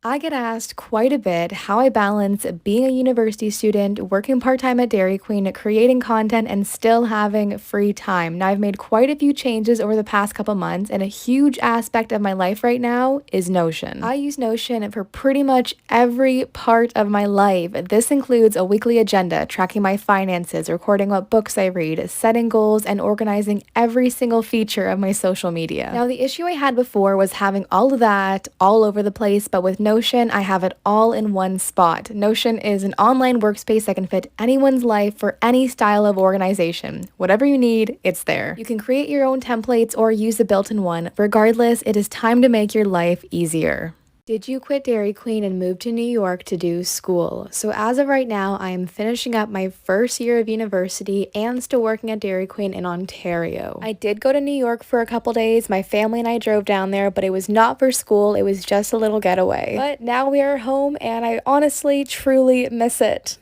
I get asked quite a bit how I balance being a university student, working part-time at Dairyqueen, creating content, and still having free time. Now, I've made quite a few changes over the past couple months, and a huge aspect of my life right now is Notion. I use Notion for pretty much every part of my life. This includes a weekly agenda, tracking my finances, recording what books I read, setting goals, and organizing every single feature of my social media. Now, the issue I had before was having all of that all over the place, but with Notion, I have it all in one spot. Notion is an online workspace that can fit anyone's life for any style of organization. Whatever you need, it's there. You can create your own templates or use the built-in one. Regardless, it is time to make your life easier. Did you quit Dairyqueen and move to New York to do school? So as of right now, I am finishing up my first year of university and still working at Dairyqueen in Ontario. I did go to New York for a couple days. My family and I drove down there, but it was not for school. It was just a little getaway. But now we are home and I honestly, truly miss it.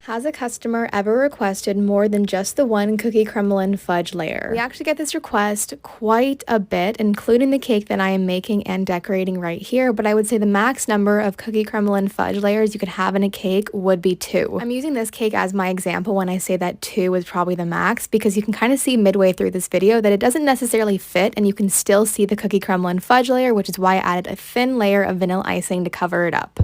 Has a customer ever requested more than just the one cookie crumble and fudge layer? We actually get this request quite a bit, including the cake that I am making and decorating right here, but I would say the max number of cookie crumble and fudge layers you could have in a cake would be 2. I'm using this cake as my example when I say that 2 is probably the max, because you can kind of see midway through this video that it doesn't necessarily fit and you can still see the cookie crumble and fudge layer, which is why I added a thin layer of vanilla icing to cover it up.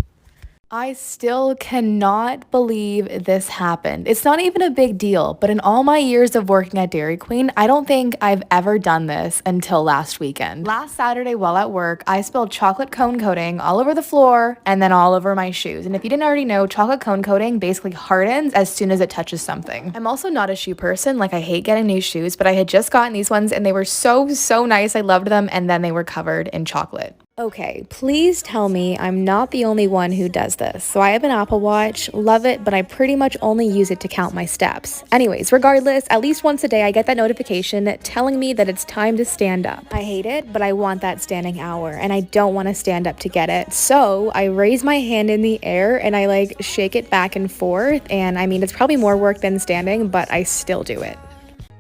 I still cannot believe this happened. It's not even a big deal, but in all my years of working at Dairyqueen, I don't think I've ever done this until last weekend. Last Saturday while at work, I spilled chocolate cone coating all over the floor and then all over my shoes. And if you didn't already know, chocolate cone coating basically hardens as soon as it touches something. I'm also not a shoe person, like I hate getting new shoes, but I had just gotten these ones and they were so nice. I loved them, and then they were covered in chocolate. Okay, please tell me I'm not the only one who does this. So I have an Apple Watch, love it, but I pretty much only use it to count my steps. Anyways, regardless, at least once a day I get that notification telling me that it's time to stand up. I hate it, but I want that standing hour, and I don't want to stand up to get it. So I raise my hand in the air and I shake it back and forth, and I mean, it's probably more work than standing, but I still do it.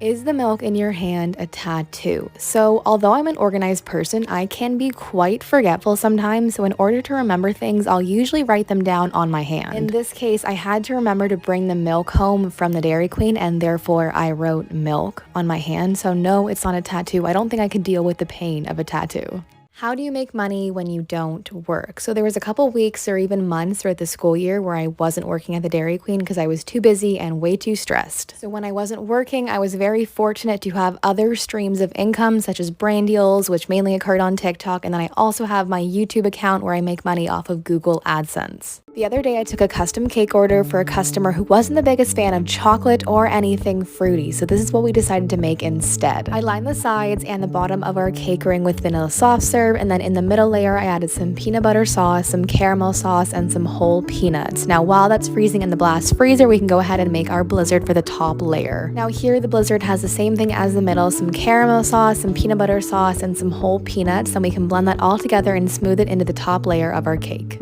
Is the milk in your hand a tattoo? So although I'm an organized person, I can be quite forgetful sometimes. So in order to remember things, I'll usually write them down on my hand. In this case, I had to remember to bring the milk home from the Dairyqueen, and therefore I wrote milk on my hand. So no, it's not a tattoo. I don't think I could deal with the pain of a tattoo. How do you make money when you don't work? So there was a couple weeks or even months throughout the school year where I wasn't working at the Dairyqueen because I was too busy and way too stressed. So when I wasn't working, I was very fortunate to have other streams of income, such as brand deals, which mainly occurred on TikTok. And then I also have my YouTube account where I make money off of Google AdSense. The other day, I took a custom cake order for a customer who wasn't the biggest fan of chocolate or anything fruity, so this is what we decided to make instead. I lined the sides and the bottom of our cake ring with vanilla soft serve, and then in the middle layer, I added some peanut butter sauce, some caramel sauce, and some whole peanuts. Now, while that's freezing in the blast freezer, we can go ahead and make our blizzard for the top layer. Now here, the blizzard has the same thing as the middle, some caramel sauce, some peanut butter sauce, and some whole peanuts, and we can blend that all together and smooth it into the top layer of our cake.